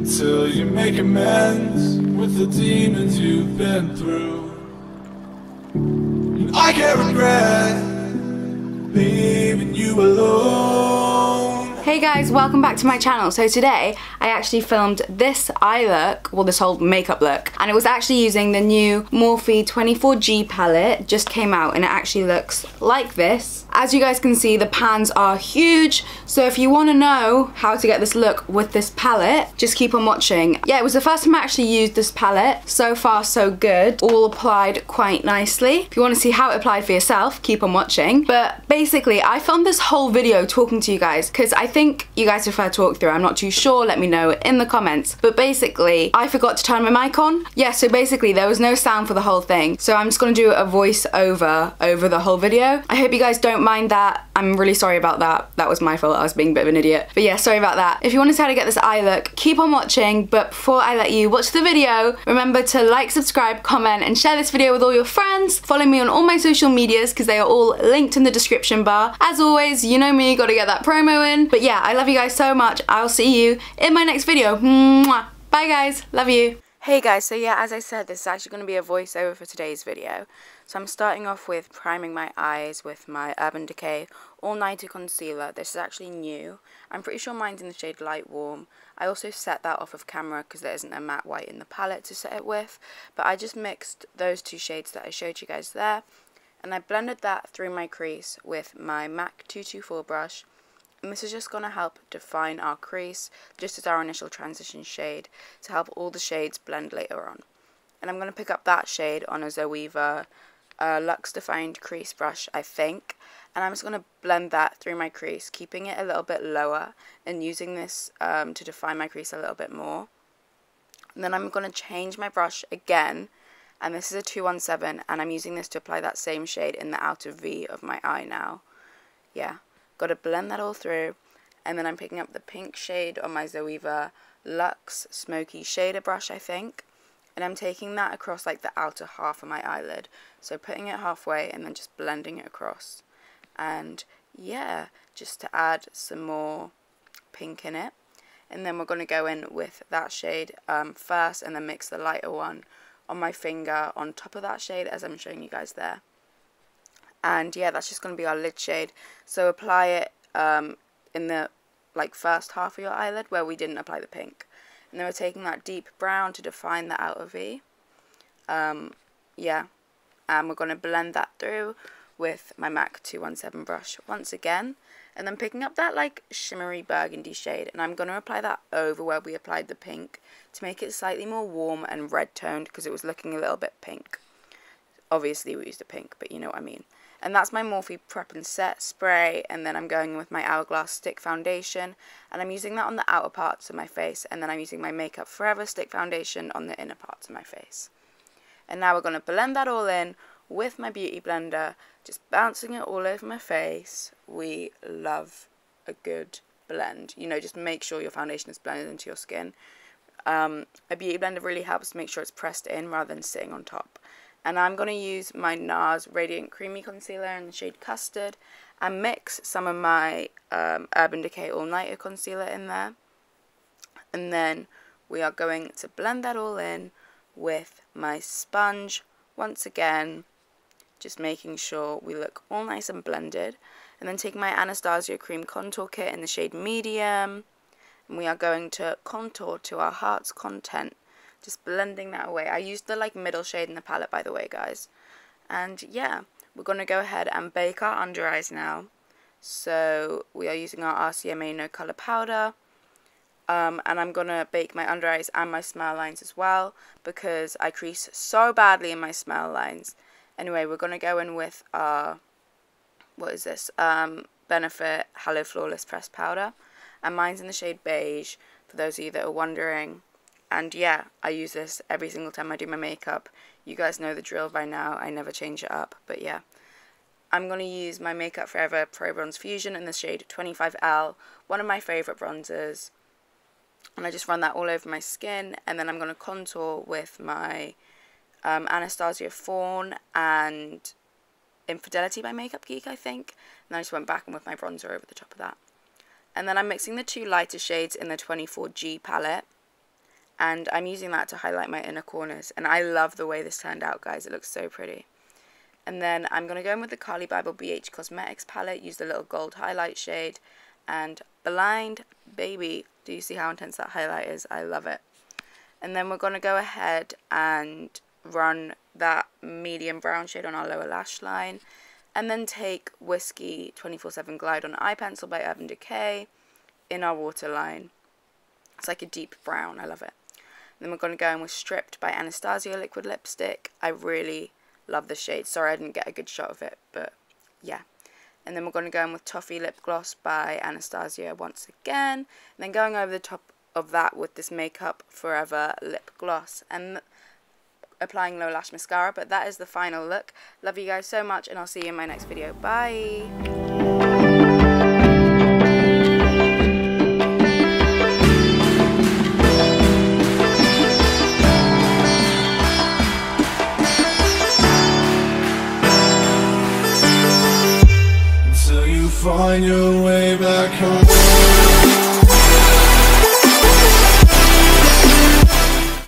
until you make amends with the demons you've been through. And I can't regret leaving you alone. Hey guys, welcome back to my channel. So today I actually filmed this eye look, well this whole makeup look, and it was actually using the new Morphe 24G palette. Just came out and it actually looks like this. As you guys can see, the pans are huge, so if you want to know how to get this look with this palette, just keep on watching. Yeah, it was the first time I actually used this palette. So far so good, all applied quite nicely. If you want to see how it applied for yourself, keep on watching. But basically I filmed this whole video talking to you guys because I think you guys prefer talk through. I'm not too sure, let me know in the comments. But basically I forgot to turn my mic on. Yeah, so basically there was no sound for the whole thing, so I'm just gonna do a voiceover over the whole video. I hope you guys don't mind that. I'm really sorry about that. That was my fault, I was being a bit of an idiot. But yeah, sorry about that. If you want to see how to get this eye look, keep on watching. But before I let you watch the video, remember to like, subscribe, comment, and share this video with all your friends. Follow me on all my social medias because they are all linked in the description bar. As always, you know me, gotta get that promo in. But yeah, I love you guys so much. I'll see you in my next video. Mwah. Bye guys, love you. Hey guys, so yeah, as I said, this is actually going to be a voiceover for today's video. So I'm starting off with priming my eyes with my Urban Decay All Nighter Concealer. This is actually new. I'm pretty sure mine's in the shade Light Warm. I also set that off of camera because there isn't a matte white in the palette to set it with. But I just mixed those two shades that I showed you guys there. And I blended that through my crease with my MAC 224 brush. And this is just going to help define our crease, just as our initial transition shade, to help all the shades blend later on. And I'm going to pick up that shade on a Zoeva Luxe Defined Crease brush, I think. And I'm just going to blend that through my crease, keeping it a little bit lower, and using this to define my crease a little bit more. And then I'm going to change my brush again, and this is a 217, and I'm using this to apply that same shade in the outer V of my eye now. Yeah. Got to blend that all through, and then I'm picking up the pink shade on my Zoeva Luxe Smoky Shader brush, I think, and I'm taking that across like the outer half of my eyelid, so putting it halfway and then just blending it across. And yeah, just to add some more pink in it, and then we're going to go in with that shade first, and then mix the lighter one on my finger on top of that shade as I'm showing you guys there. And yeah, that's just going to be our lid shade. So apply it in the first half of your eyelid where we didn't apply the pink. And then we're taking that deep brown to define the outer V. Yeah, and we're going to blend that through with my MAC 217 brush once again. And then picking up that like shimmery burgundy shade, and I'm going to apply that over where we applied the pink to make it slightly more warm and red toned because it was looking a little bit pink. Obviously we used a pink, but you know what I mean. And that's my Morphe Prep and Set spray, and then I'm going with my Hourglass Stick Foundation, and I'm using that on the outer parts of my face, and then I'm using my Makeup Forever Stick Foundation on the inner parts of my face. And now we're going to blend that all in with my Beauty Blender, just bouncing it all over my face. We love a good blend. You know, just make sure your foundation is blended into your skin. A Beauty Blender really helps make sure it's pressed in rather than sitting on top. And I'm going to use my NARS Radiant Creamy Concealer in the shade Custard and mix some of my Urban Decay All Nighter Concealer in there. And then we are going to blend that all in with my sponge once again, just making sure we look all nice and blended. And then taking my Anastasia Cream Contour Kit in the shade Medium, and we are going to contour to our heart's content. Just blending that away. I used the middle shade in the palette, by the way, guys. And yeah, we're going to go ahead and bake our under eyes now. So we are using our RCMA No Colour Powder. And I'm going to bake my under eyes and my smile lines as well, because I crease so badly in my smile lines. Anyway, we're going to go in with our, what is this? Benefit Halo Flawless Pressed Powder. And mine's in the shade Beige, for those of you that are wondering. And yeah, I use this every single time I do my makeup. You guys know the drill by now. I never change it up. But yeah, I'm going to use my Makeup Forever Pro Bronze Fusion in the shade 25L, one of my favourite bronzers. And I just run that all over my skin. And then I'm going to contour with my Anastasia Fawn and Infidelity by Makeup Geek, I think. And I just went back and with my bronzer over the top of that. And then I'm mixing the two lighter shades in the 24G palette. and I'm using that to highlight my inner corners, and I love the way this turned out, guys. It looks so pretty. And then I'm going to go in with the Carly Bible BH Cosmetics palette, use the little gold highlight shade, and Blind Baby. Do you see how intense that highlight is? I love it. And then we're going to go ahead and run that medium brown shade on our lower lash line, and then take Whiskey 24/7 Glide on Eye Pencil by Urban Decay in our waterline. It's like a deep brown. I love it. And then we're going to go in with Stripped by Anastasia liquid lipstick. I really love the shade. Sorry I didn't get a good shot of it, but yeah. And then we're going to go in with Toffee Lip Gloss by Anastasia once again. And then going over the top of that with this Makeup Forever lip gloss, and applying low lash mascara. But that is the final look. Love you guys so much, and I'll see you in my next video. Bye! Find your way back home.